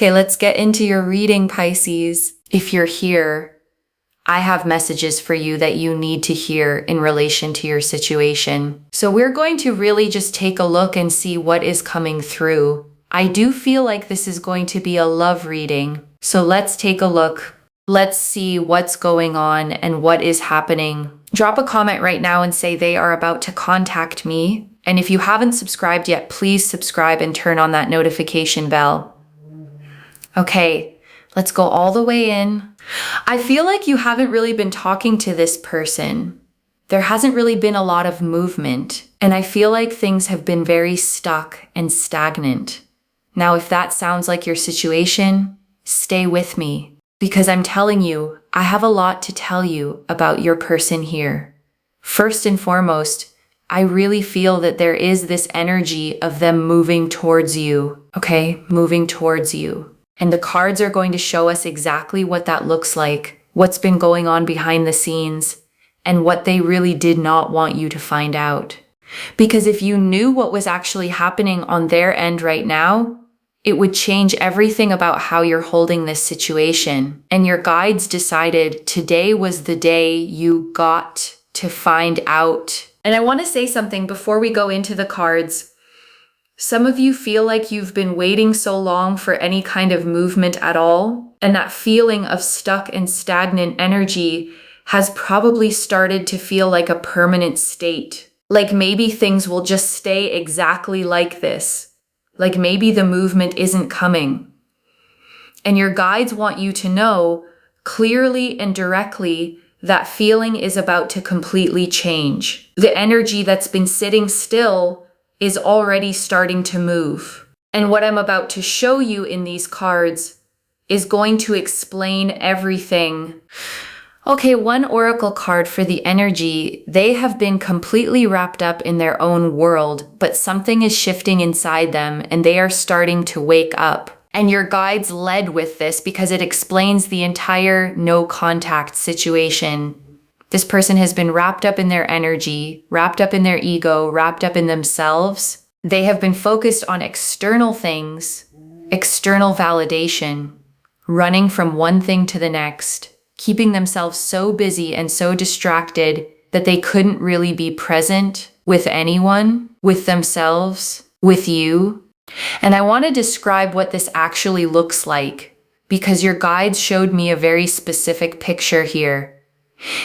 Okay, let's get into your reading, Pisces. If you're here, I have messages for you that you need to hear in relation to your situation. So we're going to really just take a look and see what is coming through. I do feel like this is going to be a love reading. So let's take a look. Let's see what's going on and what is happening. Drop a comment right now and say they are about to contact me. And if you haven't subscribed yet, please subscribe and turn on that notification bell. Okay, let's go all the way in. I feel like you haven't really been talking to this person. There hasn't really been a lot of movement, and I feel like things have been very stuck and stagnant. Now, if that sounds like your situation, stay with me, because I'm telling you, I have a lot to tell you about your person here. First and foremost, I really feel that there is this energy of them moving towards you, okay? Moving towards you. And the cards are going to show us exactly what that looks like, what's been going on behind the scenes, and what they really did not want you to find out. Because if you knew what was actually happening on their end right now, it would change everything about how you're holding this situation. And your guides decided today was the day you got to find out. And I want to say something before we go into the cards. Some of you feel like you've been waiting so long for any kind of movement at all, and that feeling of stuck and stagnant energy has probably started to feel like a permanent state. Like maybe things will just stay exactly like this. Like maybe the movement isn't coming. And your guides want you to know clearly and directly that feeling is about to completely change. The energy that's been sitting still is already starting to move. And what I'm about to show you in these cards is going to explain everything. Okay, one oracle card for the energy. They have been completely wrapped up in their own world, but something is shifting inside them and they are starting to wake up. And your guides led with this because it explains the entire no contact situation. This person has been wrapped up in their energy, wrapped up in their ego, wrapped up in themselves. They have been focused on external things, external validation, running from one thing to the next, keeping themselves so busy and so distracted that they couldn't really be present with anyone, with themselves, with you. And I want to describe what this actually looks like because your guides showed me a very specific picture here.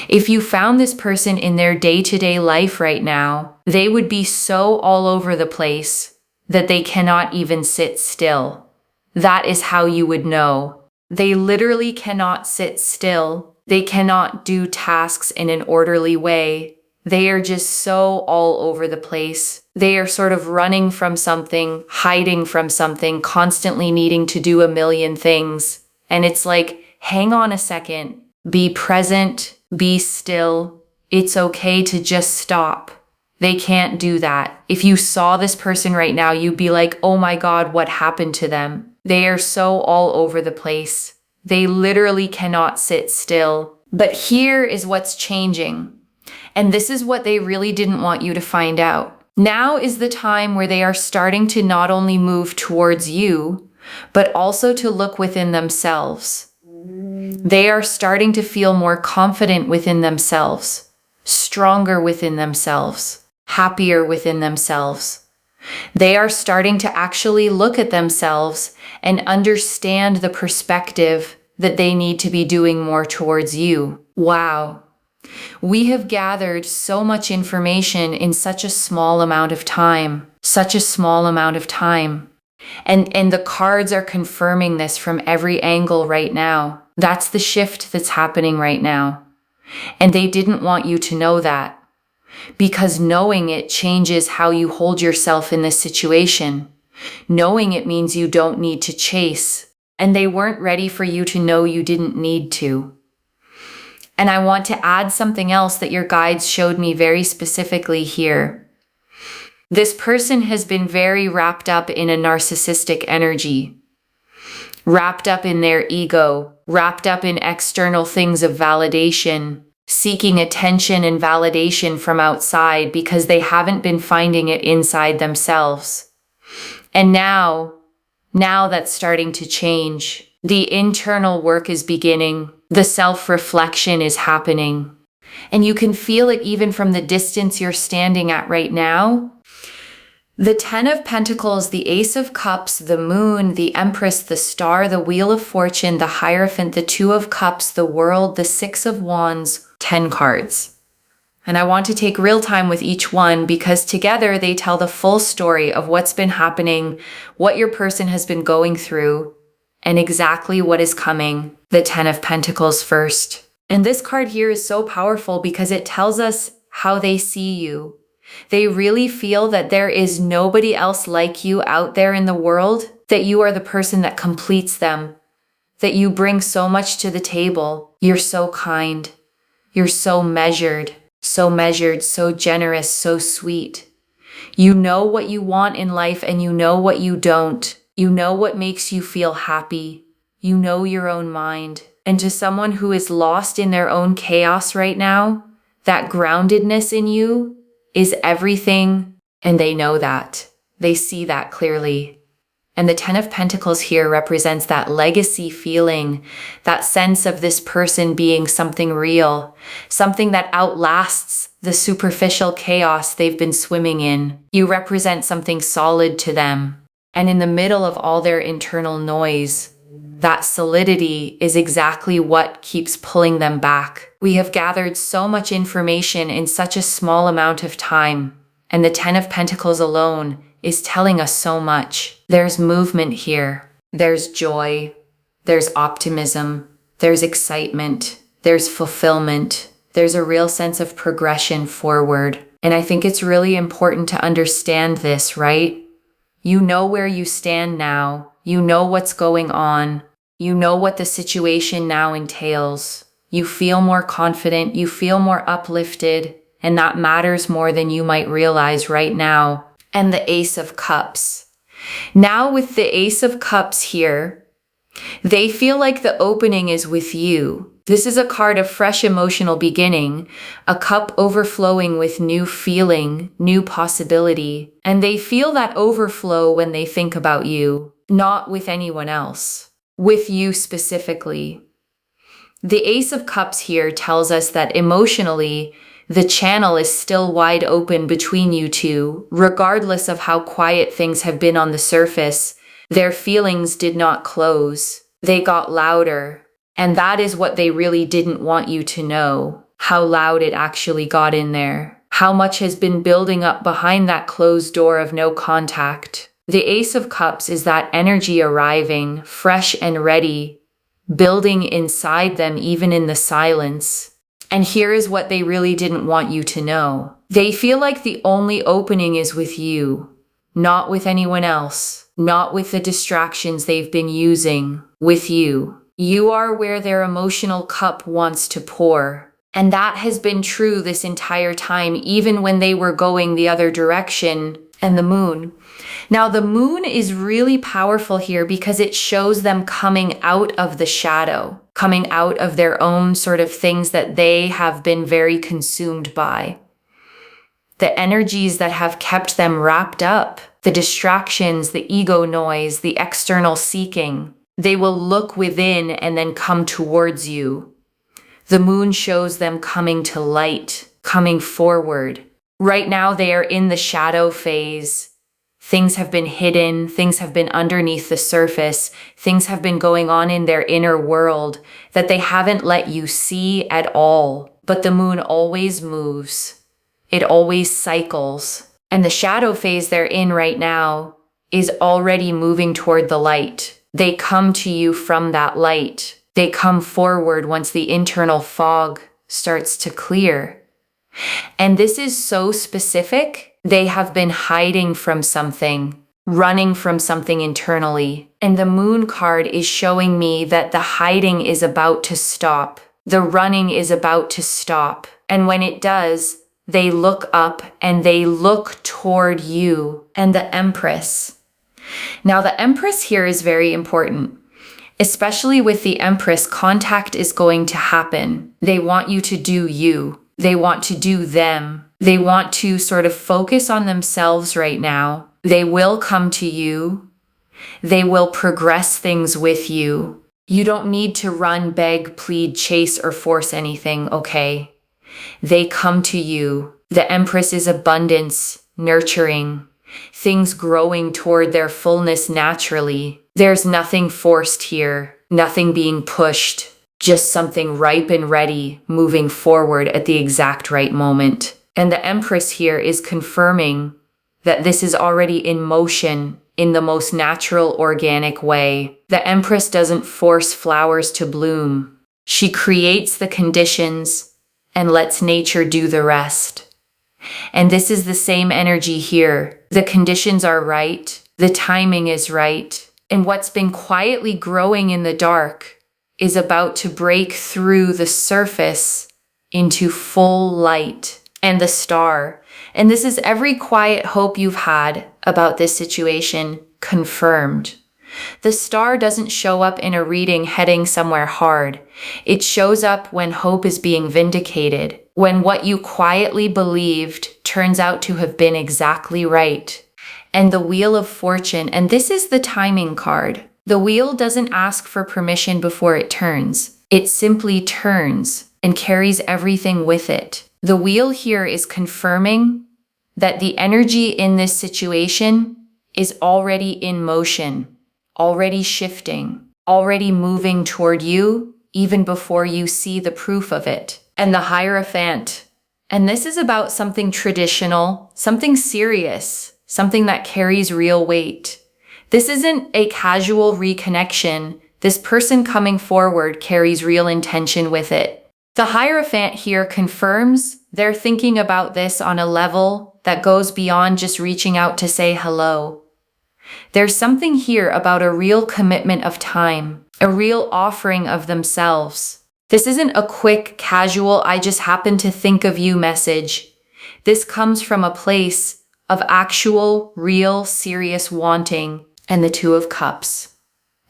If you found this person in their day-to-day life right now, they would be so all over the place that they cannot even sit still. That is how you would know. They literally cannot sit still. They cannot do tasks in an orderly way. They are just so all over the place. They are sort of running from something, hiding from something, constantly needing to do a million things. And it's like, hang on a second, be present. Be still. It's okay to just stop. They can't do that. If you saw this person right now, you'd be like, oh my God, what happened to them? They are so all over the place. They literally cannot sit still. But here is what's changing. And this is what they really didn't want you to find out. Now is the time where they are starting to not only move towards you, but also to look within themselves. They are starting to feel more confident within themselves, stronger within themselves, happier within themselves. They are starting to actually look at themselves and understand the perspective that they need to be doing more towards you. Wow. We have gathered so much information in such a small amount of time, And the cards are confirming this from every angle right now. That's the shift that's happening right now. And they didn't want you to know that because knowing it changes how you hold yourself in this situation. Knowing it means you don't need to chase, and they weren't ready for you to know you didn't need to. And I want to add something else that your guides showed me very specifically here. This person has been very wrapped up in a narcissistic energy, wrapped up in their ego, wrapped up in external things of validation, seeking attention and validation from outside because they haven't been finding it inside themselves. And now Now that's starting to change. The internal work is beginning. The self-reflection is happening. And you can feel it even from the distance you're standing at right now. The Ten of Pentacles, the Ace of Cups, the Moon, the Empress, the Star, the Wheel of Fortune, the Hierophant, the Two of Cups, the World, the Six of Wands, 10 cards. And I want to take real time with each one because together they tell the full story of what's been happening, what your person has been going through, and exactly what is coming. The Ten of Pentacles first. And this card here is so powerful because it tells us how they see you. They really feel that there is nobody else like you out there in the world, that you are the person that completes them, that you bring so much to the table. You're so kind. You're so measured, so generous, so sweet. You know what you want in life and you know what you don't. You know what makes you feel happy. You know your own mind. And to someone who is lost in their own chaos right now, that groundedness in you is everything, and they know that. They see that clearly. And the Ten of Pentacles here represents that legacy feeling, that sense of this person being something real, something that outlasts the superficial chaos they've been swimming in. You represent something solid to them. And in the middle of all their internal noise, that solidity is exactly what keeps pulling them back. We have gathered so much information in such a small amount of time, and the Ten of Pentacles alone is telling us so much. There's movement here. There's joy. There's optimism. There's excitement. There's fulfillment. There's a real sense of progression forward. And I think it's really important to understand this, right? You know where you stand now. You know what's going on. You know what the situation now entails. You feel more confident. You feel more uplifted. And that matters more than you might realize right now. And the Ace of Cups. Now with the Ace of Cups here, they feel like the opening is with you. This is a card of fresh emotional beginning, a cup overflowing with new feeling, new possibility. And they feel that overflow when they think about you, not with anyone else, with you specifically. The Ace of Cups here tells us that emotionally, the channel is still wide open between you two, regardless of how quiet things have been on the surface. Their feelings did not close. They got louder. And that is what they really didn't want you to know, how loud it actually got in there, how much has been building up behind that closed door of no contact. The Ace of Cups is that energy arriving, fresh and ready, building inside them even in the silence. And here is what they really didn't want you to know. They feel like the only opening is with you, not with anyone else, not with the distractions they've been using, with you. You are where their emotional cup wants to pour. And that has been true this entire time, even when they were going the other direction. And the moon. Now, the moon is really powerful here because it shows them coming out of the shadow, coming out of their own sort of things that they have been very consumed by. The energies that have kept them wrapped up, the distractions, the ego noise, the external seeking. They will look within and then come towards you. The moon shows them coming to light, coming forward. Right now they are in the shadow phase. Things have been hidden, things have been underneath the surface, things have been going on in their inner world that they haven't let you see at all. But the moon always moves. It always cycles. And the shadow phase they're in right now is already moving toward the light. They come to you from that light. They come forward once the internal fog starts to clear. And this is so specific. They have been hiding from something, running from something internally. And the moon card is showing me that the hiding is about to stop. The running is about to stop. And when it does, they look up and they look toward you. And the Empress. Now, the Empress here is very important. Especially with the Empress, contact is going to happen. They want you to do you. They want to do them. They want to sort of focus on themselves right now. They will come to you. They will progress things with you. You don't need to run, beg, plead, chase, or force anything, okay? They come to you. The Empress is abundance, nurturing, things growing toward their fullness naturally. There's nothing forced here, nothing being pushed, just something ripe and ready, moving forward at the exact right moment. And the Empress here is confirming that this is already in motion in the most natural, organic way. The Empress doesn't force flowers to bloom. She creates the conditions and lets nature do the rest. And this is the same energy here. The conditions are right. The timing is right. And what's been quietly growing in the dark is about to break through the surface into full light and the star. And this is every quiet hope you've had about this situation confirmed. The star doesn't show up in a reading heading somewhere hard. It shows up when hope is being vindicated, when what you quietly believed turns out to have been exactly right. And the Wheel of Fortune, and this is the timing card. The wheel doesn't ask for permission before it turns. It simply turns and carries everything with it. The wheel here is confirming that the energy in this situation is already in motion, already shifting, already moving toward you, even before you see the proof of it. And the Hierophant. And this is about something traditional, something serious, something that carries real weight. This isn't a casual reconnection. This person coming forward carries real intention with it. The Hierophant here confirms they're thinking about this on a level that goes beyond just reaching out to say hello. There's something here about a real commitment of time, a real offering of themselves. This isn't a quick, casual, I just happen to think of you message. This comes from a place of actual, real, serious wanting. And the Two of Cups.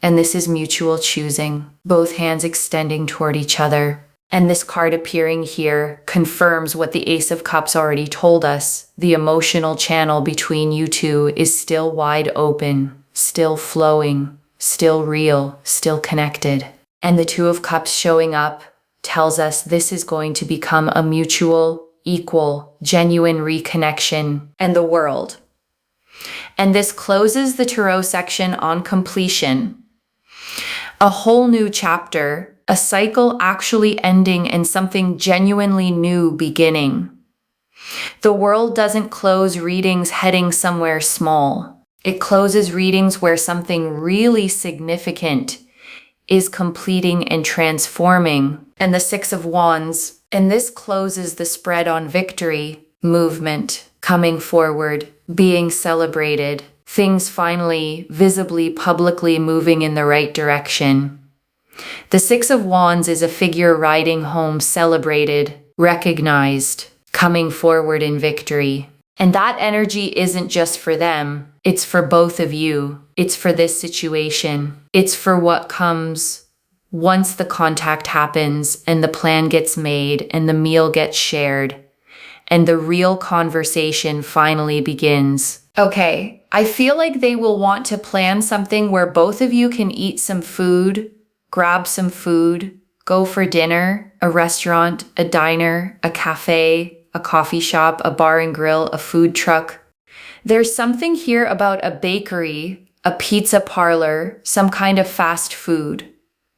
And this is mutual choosing, both hands extending toward each other. And this card appearing here confirms what the Ace of Cups already told us. The emotional channel between you two is still wide open, still flowing, still real, still connected. And the Two of Cups showing up tells us this is going to become a mutual, equal, genuine reconnection and the world. And this closes the tarot section on completion. A whole new chapter, a cycle actually ending and something genuinely new beginning. The world doesn't close readings heading somewhere small. It closes readings where something really significant is completing and transforming. And the Six of Wands. And this closes the spread on victory, movement, coming forward, being celebrated, things finally, visibly, publicly moving in the right direction. The Six of Wands is a figure riding home, celebrated, recognized, coming forward in victory. And that energy isn't just for them, it's for both of you. It's for this situation. It's for what comes once the contact happens and the plan gets made and the meal gets shared. And the real conversation finally begins. Okay, I feel like they will want to plan something where both of you can eat some food, grab some food, go for dinner, a restaurant, a diner, a cafe, a coffee shop, a bar and grill, a food truck. There's something here about a bakery, a pizza parlor, some kind of fast food.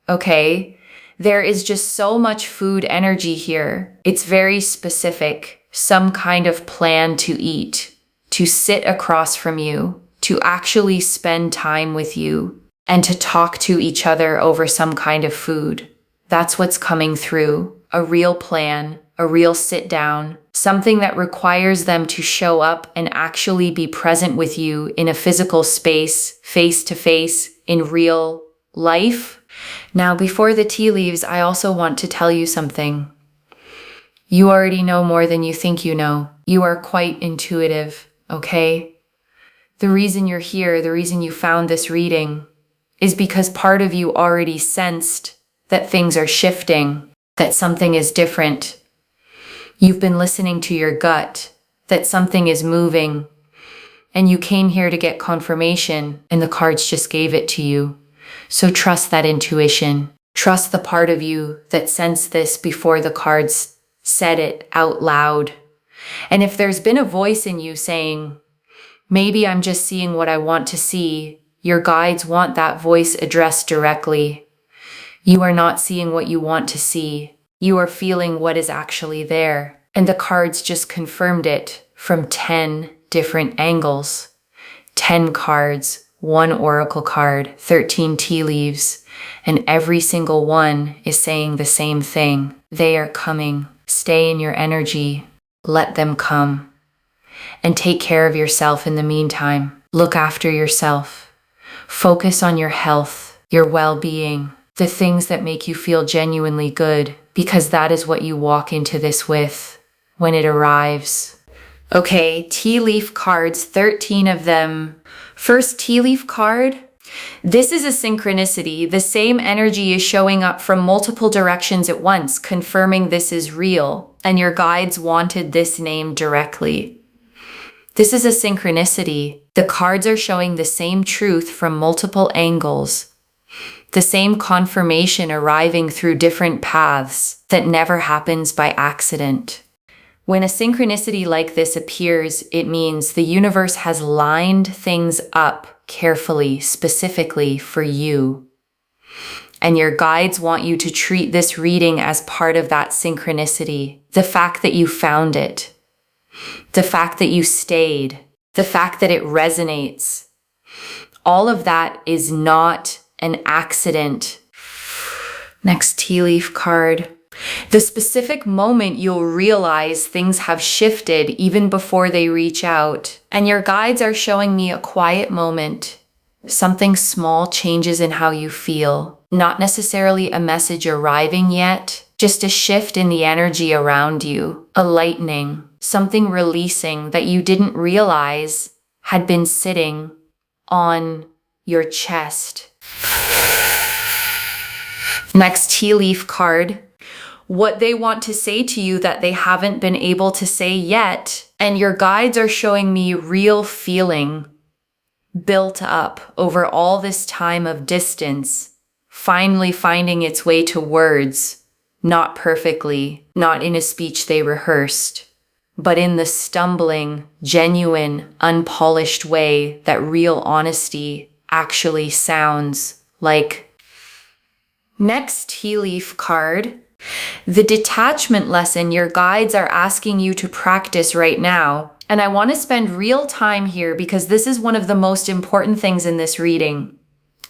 Okay? There is just so much food energy here. It's very specific. Some kind of plan to eat, to sit across from you, to actually spend time with you, and to talk to each other over some kind of food. That's what's coming through. A real plan, a real sit down, something that requires them to show up and actually be present with you in a physical space, face to face, in real life. Now, before the tea leaves, I also want to tell you something. You already know more than you think you know. You are quite intuitive, okay? The reason you're here, the reason you found this reading, is because part of you already sensed that things are shifting, that something is different. You've been listening to your gut, that something is moving. and you came here to get confirmation, and the cards just gave it to you. So trust that intuition. Trust the part of you that sensed this before the cards said it out loud. And if there's been a voice in you saying, maybe I'm just seeing what I want to see, your guides want that voice addressed directly. You are not seeing what you want to see. You are feeling what is actually there. And the cards just confirmed it from 10 different angles. 10 cards, 1 oracle card, 13 tea leaves, and every single one is saying the same thing. They are coming. Stay in your energy. Let them come. And take care of yourself in the meantime. Look after yourself. Focus on your health, your well-being, the things that make you feel genuinely good, because that is what you walk into this with when it arrives. Okay, tea leaf cards, 13 of them. First tea leaf card. This is a synchronicity. The same energy is showing up from multiple directions at once, confirming this is real, and your guides wanted this name directly. This is a synchronicity. The cards are showing the same truth from multiple angles. The same confirmation arriving through different paths that never happens by accident. When a synchronicity like this appears, it means the universe has lined things up carefully, specifically for you. And your guides want you to treat this reading as part of that synchronicity. The fact that you found it. The fact that you stayed. The fact that it resonates. All of that is not an accident. Next tea leaf card. The specific moment you'll realize things have shifted even before they reach out. And your guides are showing me a quiet moment. Something small changes in how you feel. Not necessarily a message arriving yet, just a shift in the energy around you. A lightening, something releasing that you didn't realize had been sitting on your chest. Next tea leaf card. What they want to say to you that they haven't been able to say yet. And your guides are showing me real feeling built up over all this time of distance, finally finding its way to words, not perfectly, not in a speech they rehearsed, but in the stumbling, genuine, unpolished way that real honesty actually sounds like. Next tea leaf card. The detachment lesson your guides are asking you to practice right now. And I want to spend real time here because this is one of the most important things in this reading.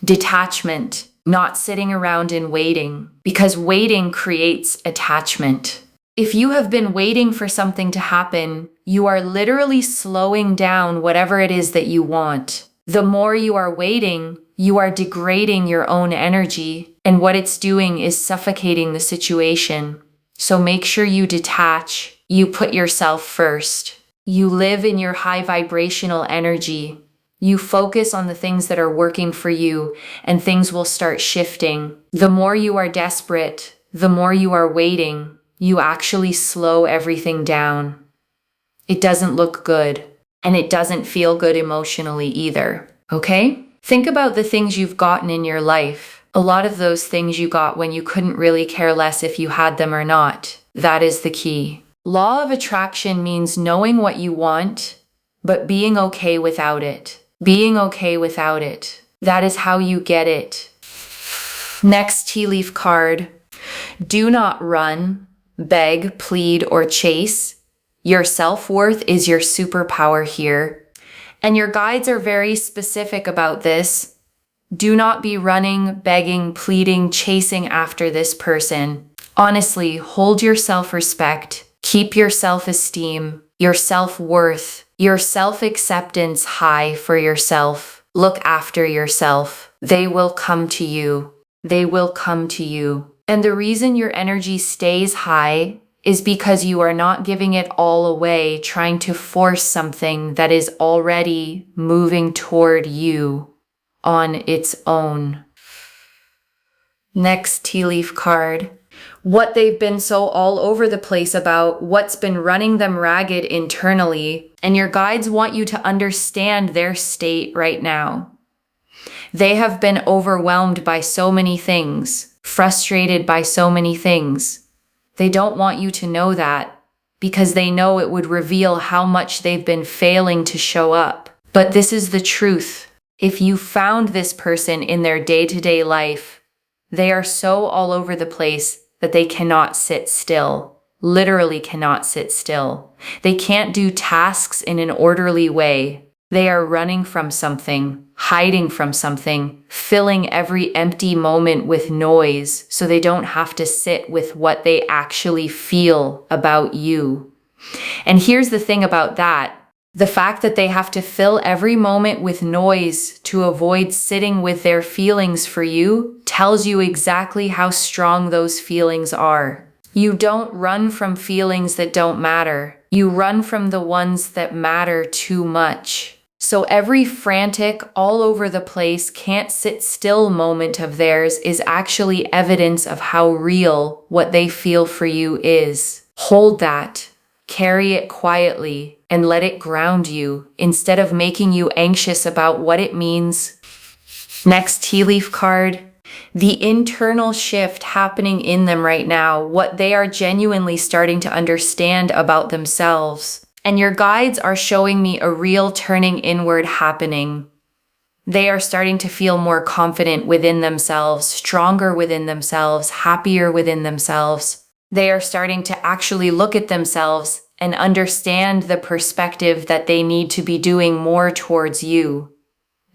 Detachment, not sitting around and waiting, because waiting creates attachment. If you have been waiting for something to happen, you are literally slowing down whatever it is that you want. The more you are waiting, you are degrading your own energy, and what it's doing is suffocating the situation. So make sure you detach. You put yourself first. You live in your high vibrational energy. You focus on the things that are working for you, and things will start shifting. The more you are desperate, the more you are waiting, you actually slow everything down. It doesn't look good, and it doesn't feel good emotionally either, okay? Think about the things you've gotten in your life. A lot of those things you got when you couldn't really care less if you had them or not. That is the key. Law of attraction means knowing what you want, but being okay without it. Being okay without it. That is how you get it. Next tea leaf card. Do not run, beg, plead, or chase. Your self-worth is your superpower here. And your guides are very specific about this. Do not be running, begging, pleading, chasing after this person. Honestly, hold your self-respect. Keep your self-esteem, your self-worth, your self-acceptance high for yourself. Look after yourself. They will come to you. They will come to you. And the reason your energy stays high is because you are not giving it all away, trying to force something that is already moving toward you on its own. Next tea leaf card. what they've been so all over the place about, what's been running them ragged internally. And your guides want you to understand their state right now. They have been overwhelmed by so many things, frustrated by so many things. They don't want you to know that because they know it would reveal how much they've been failing to show up. But this is the truth. If you found this person in their day-to-day life, they are so all over the place that they cannot sit still, literally cannot sit still. They can't do tasks in an orderly way. They are running from something, hiding from something, filling every empty moment with noise so they don't have to sit with what they actually feel about you. And here's the thing about that. The fact that they have to fill every moment with noise to avoid sitting with their feelings for you tells you exactly how strong those feelings are. You don't run from feelings that don't matter. You run from the ones that matter too much. So every frantic, all over the place, can't sit still moment of theirs is actually evidence of how real what they feel for you is. Hold that. Carry it quietly and let it ground you instead of making you anxious about what it means. Next tea leaf card. The internal shift happening in them right now, what they are genuinely starting to understand about themselves. And your guides are showing me a real turning inward happening. They are starting to feel more confident within themselves, stronger within themselves, happier within themselves. They are starting to actually look at themselves and understand the perspective that they need to be doing more towards you.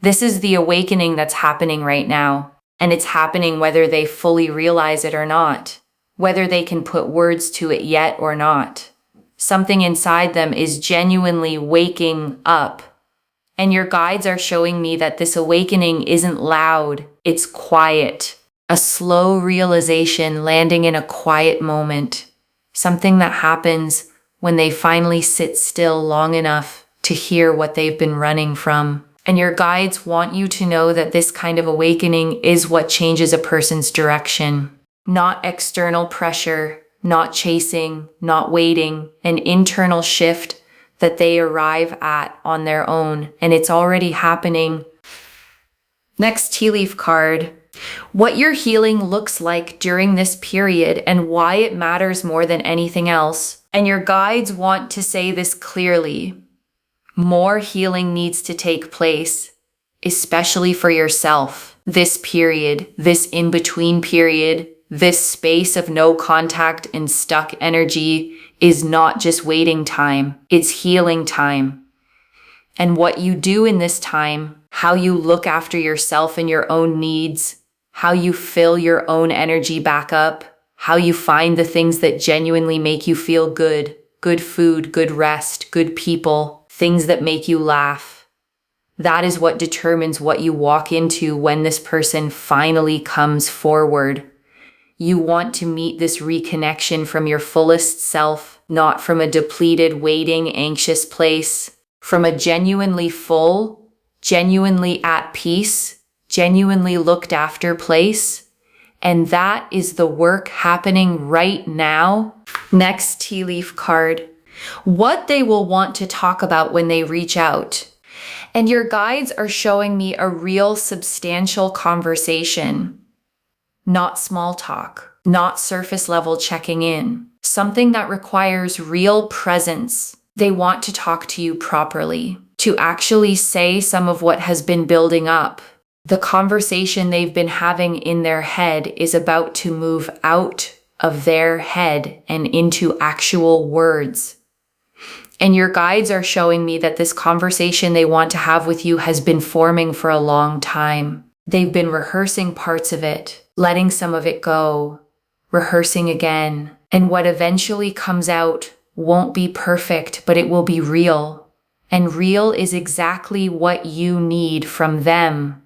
This is the awakening that's happening right now, and it's happening whether they fully realize it or not, whether they can put words to it yet or not. Something inside them is genuinely waking up. And your guides are showing me that this awakening isn't loud, it's quiet. A slow realization landing in a quiet moment. Something that happens when they finally sit still long enough to hear what they've been running from. And your guides want you to know that this kind of awakening is what changes a person's direction. Not external pressure, not chasing, not waiting, an internal shift that they arrive at on their own, and it's already happening. Next tea leaf card. What your healing looks like during this period and why it matters more than anything else. And your guides want to say this clearly. More healing needs to take place, especially for yourself. This period, this in-between period, this space of no contact and stuck energy is not just waiting time, it's healing time. And what you do in this time, how you look after yourself and your own needs, how you fill your own energy back up, how you find the things that genuinely make you feel good, good food, good rest, good people, things that make you laugh. That is what determines what you walk into when this person finally comes forward. You want to meet this reconnection from your fullest self, not from a depleted, waiting, anxious place, from a genuinely full, genuinely at peace, genuinely looked after place. And that is the work happening right now. Next tea leaf card. What they will want to talk about when they reach out. And your guides are showing me a real substantial conversation. Not small talk, not surface level checking in. Something that requires real presence. They want to talk to you properly, to actually say some of what has been building up. The conversation they've been having in their head is about to move out of their head and into actual words. And your guides are showing me that this conversation they want to have with you has been forming for a long time. They've been rehearsing parts of it, letting some of it go, rehearsing again. And what eventually comes out won't be perfect, but it will be real. And real is exactly what you need from them.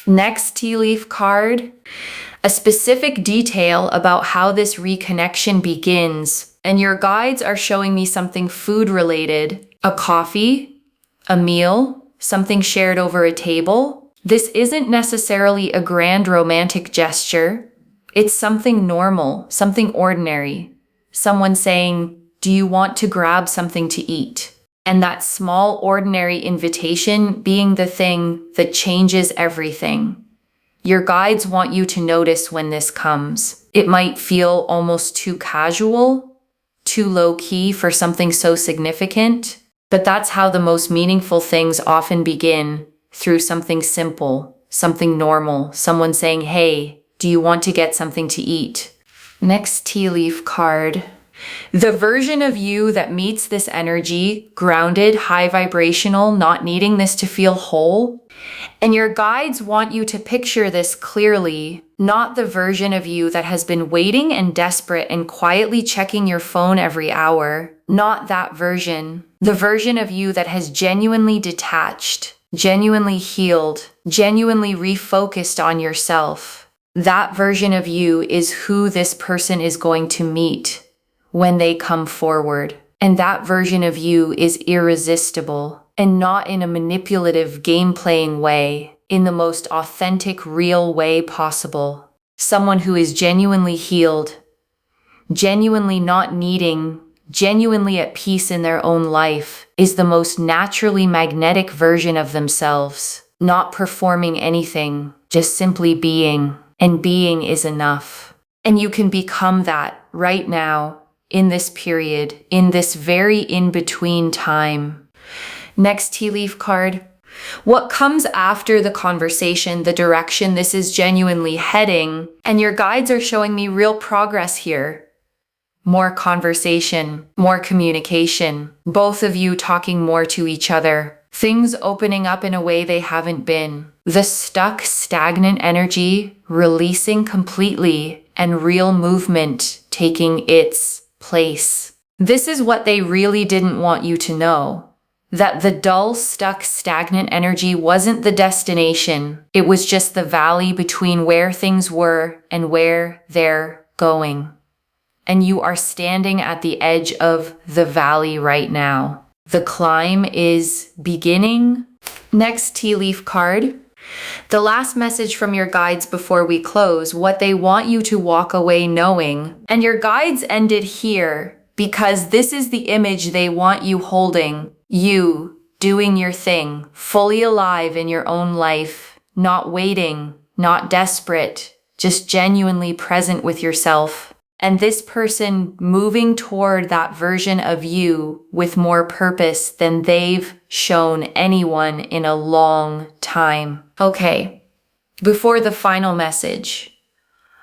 Next tea leaf card, a specific detail about how this reconnection begins. And your guides are showing me something food related, a coffee, a meal, something shared over a table. This isn't necessarily a grand romantic gesture, It's something normal, something ordinary. Someone saying, "Do you want to grab something to eat?" And that small, ordinary invitation being the thing that changes everything. Your guides want you to notice when this comes. It might feel almost too casual, too low-key for something so significant, but that's how the most meaningful things often begin, through something simple, something normal, someone saying, "Hey, do you want to get something to eat?" Next tea leaf card. The version of you that meets this energy, grounded, high vibrational, not needing this to feel whole. And your guides want you to picture this clearly, not the version of you that has been waiting and desperate and quietly checking your phone every hour. Not that version. The version of you that has genuinely detached, genuinely healed, genuinely refocused on yourself. That version of you is who this person is going to meet when they come forward. And that version of you is irresistible, and not in a manipulative game-playing way, in the most authentic, real way possible. Someone who is genuinely healed, genuinely not needing, genuinely at peace in their own life, is the most naturally magnetic version of themselves, not performing anything, just simply being. And being is enough. And you can become that right now, in this period, in this very in-between time. Next tea leaf card. What comes after the conversation, the direction this is genuinely heading, and your guides are showing me real progress here. More conversation, more communication, both of you talking more to each other, things opening up in a way they haven't been. The stuck, stagnant energy releasing completely, and real movement taking its place. This is what they really didn't want you to know. That the dull, stuck, stagnant energy wasn't the destination. It was just the valley between where things were and where they're going. And you are standing at the edge of the valley right now. The climb is beginning. Next tea leaf card. The last message from your guides before we close, what they want you to walk away knowing. And your guides ended here because this is the image they want you holding. You doing your thing, fully alive in your own life, not waiting, not desperate, just genuinely present with yourself. And this person moving toward that version of you with more purpose than they've shown anyone in a long time. Okay, before the final message,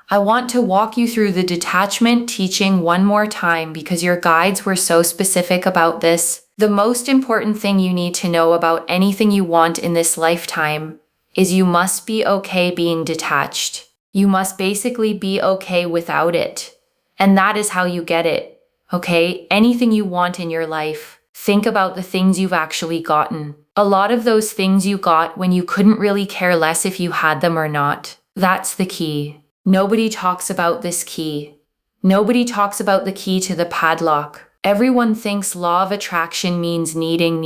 I want to walk you through the detachment teaching one more time because your guides were so specific about this. The most important thing you need to know about anything you want in this lifetime is you must be okay being detached. You must basically be okay without it. And that is how you get it, okay? Anything you want in your life, think about the things you've actually gotten. A lot of those things you got when you couldn't really care less if you had them or not. That's the key. Nobody talks about this key. Nobody talks about the key to the padlock. Everyone thinks law of attraction means needing,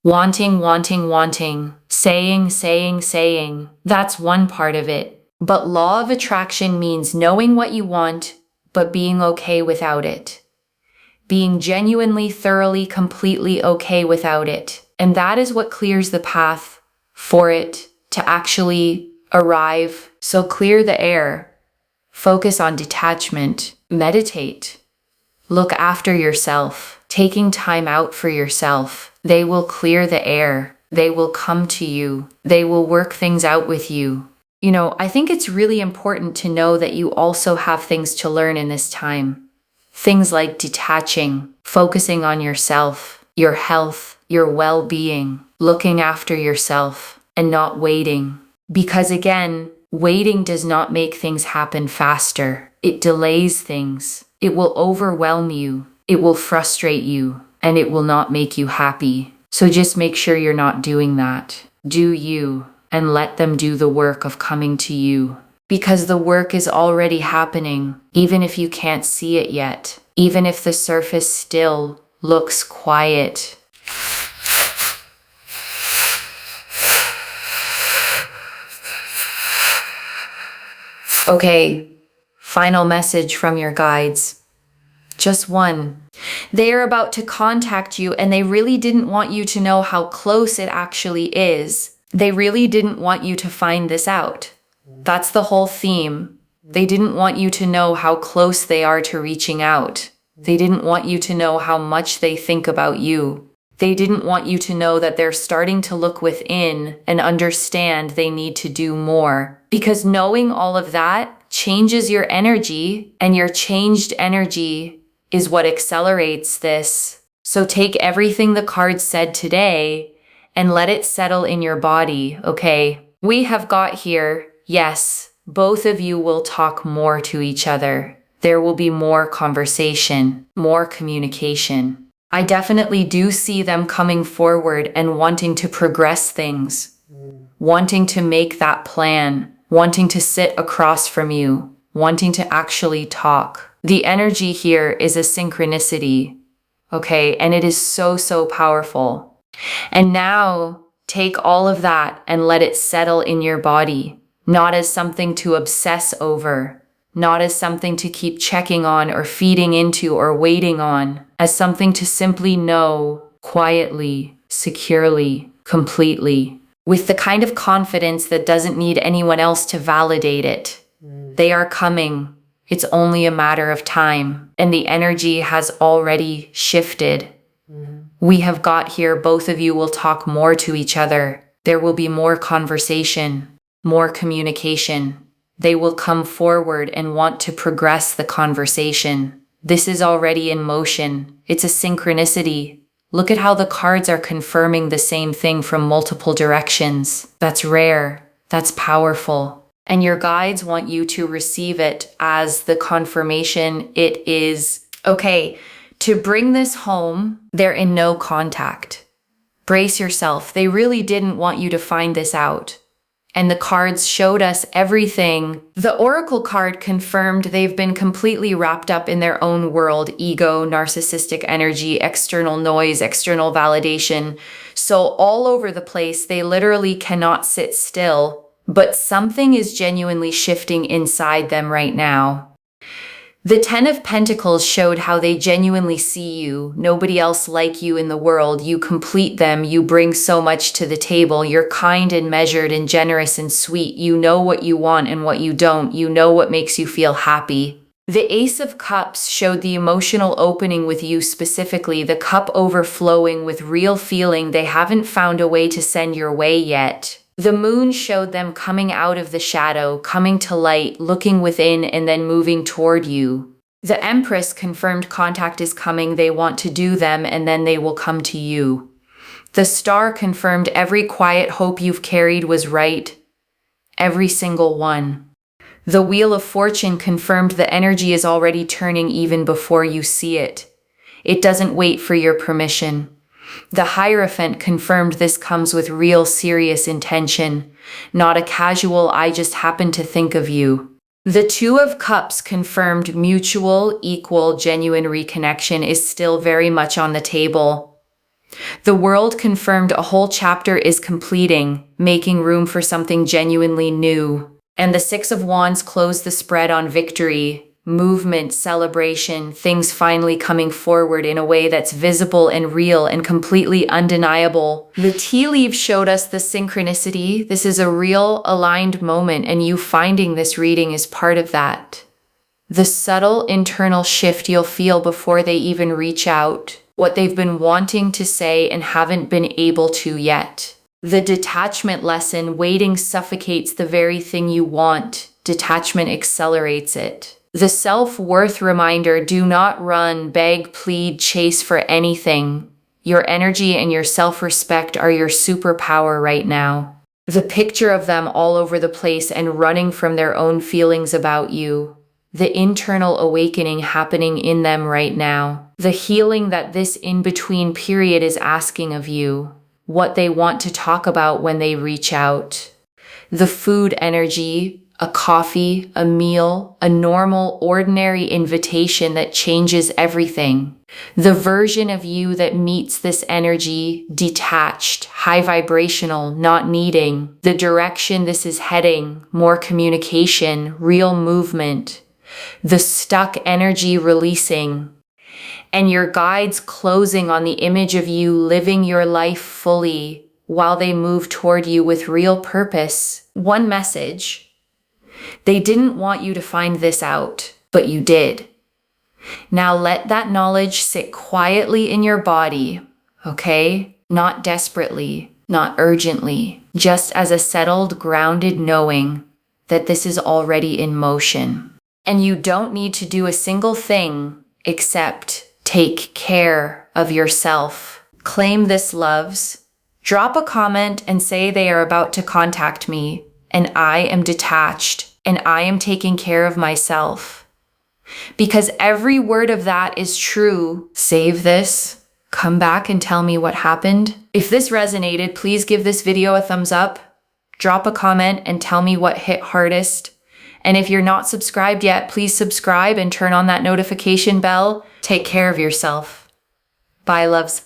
wanting, saying. That's one part of it. But law of attraction means knowing what you want, but being okay without it. Being genuinely, thoroughly, completely okay without it. And that is what clears the path for it to actually arrive. So clear the air. Focus on detachment. Meditate. Look after yourself. Taking time out for yourself. They will clear the air. They will come to you. They will work things out with you. You know, I think it's really important to know that you also have things to learn in this time. Things like detaching, focusing on yourself, your health, your well-being, looking after yourself, and not waiting. Because again, waiting does not make things happen faster. It delays things. It will overwhelm you. It will frustrate you, and it will not make you happy. So just make sure you're not doing that. Do you. And let them do the work of coming to you. Because the work is already happening, even if you can't see it yet. Even if the surface still looks quiet. Okay, final message from your guides. Just one. They are about to contact you, and they really didn't want you to know how close it actually is. They really didn't want you to find this out. That's the whole theme. They didn't want you to know how close they are to reaching out. They didn't want you to know how much they think about you. They didn't want you to know that they're starting to look within and understand they need to do more. Because knowing all of that changes your energy, and your changed energy is what accelerates this. So take everything the cards said today and let it settle in your body, okay? We have got here, yes, both of you will talk more to each other. There will be more conversation, more communication. I definitely do see them coming forward and wanting to progress things, wanting to make that plan, wanting to sit across from you, wanting to actually talk. The energy here is a synchronicity, okay? And it is so, so powerful. And now take all of that and let it settle in your body, not as something to obsess over, not as something to keep checking on or feeding into or waiting on, as something to simply know quietly, securely, completely, with the kind of confidence that doesn't need anyone else to validate it. They are coming. It's only a matter of time, and the energy has already shifted. We have got here, both of you will talk more to each other. There will be more conversation, more communication. They will come forward and want to progress the conversation. This is already in motion. It's a synchronicity. Look at how the cards are confirming the same thing from multiple directions. That's rare. That's powerful. And your guides want you to receive it as the confirmation it is. Okay, to bring this home, they're in no contact. Brace yourself. They really didn't want you to find this out. And the cards showed us everything. The Oracle card confirmed they've been completely wrapped up in their own world, ego, narcissistic energy, external noise, external validation. So all over the place, they literally cannot sit still. But something is genuinely shifting inside them right now. The Ten of Pentacles showed how they genuinely see you. Nobody else like you in the world. You complete them. You bring so much to the table. You're kind and measured and generous and sweet. You know what you want and what you don't. You know what makes you feel happy. The Ace of Cups showed the emotional opening with you specifically, the cup overflowing with real feeling they haven't found a way to send your way yet. The moon showed them coming out of the shadow, coming to light, looking within, and then moving toward you. The Empress confirmed contact is coming. They want to do them, and then they will come to you. The Star confirmed every quiet hope you've carried was right. Every single one. The Wheel of Fortune confirmed the energy is already turning even before you see it. It doesn't wait for your permission. The Hierophant confirmed this comes with real serious intention, not a casual "I just happen to think of you." The Two of Cups confirmed mutual, equal, genuine reconnection is still very much on the table. The World confirmed a whole chapter is completing, making room for something genuinely new. And the Six of Wands closed the spread on victory, movement, celebration, things finally coming forward in a way that's visible and real and completely undeniable. The tea leaves showed us the synchronicity. This is a real aligned moment, and you finding this reading is part of that. The subtle internal shift you'll feel before they even reach out, what they've been wanting to say and haven't been able to yet. The detachment lesson, waiting suffocates the very thing you want. Detachment accelerates it. The self-worth reminder, do not run, beg, plead, chase for anything. Your energy and your self-respect are your superpower right now. The picture of them all over the place and running from their own feelings about you. The internal awakening happening in them right now. The healing that this in-between period is asking of you. What they want to talk about when they reach out. The food energy, a coffee, a meal, a normal, ordinary invitation that changes everything. The version of you that meets this energy, detached, high vibrational, not needing. The direction this is heading, more communication, real movement. The stuck energy releasing. And your guides closing on the image of you living your life fully while they move toward you with real purpose. One message. They didn't want you to find this out, but you did. Now let that knowledge sit quietly in your body, okay? Not desperately, not urgently, just as a settled, grounded knowing that this is already in motion. And you don't need to do a single thing except take care of yourself. Claim this, loves. Drop a comment and say they are about to contact me, and I am detached, and I am taking care of myself. Because every word of that is true. Save this. Come back and tell me what happened. If this resonated, please give this video a thumbs up. Drop a comment and tell me what hit hardest. And if you're not subscribed yet, please subscribe and turn on that notification bell. Take care of yourself. Bye, loves.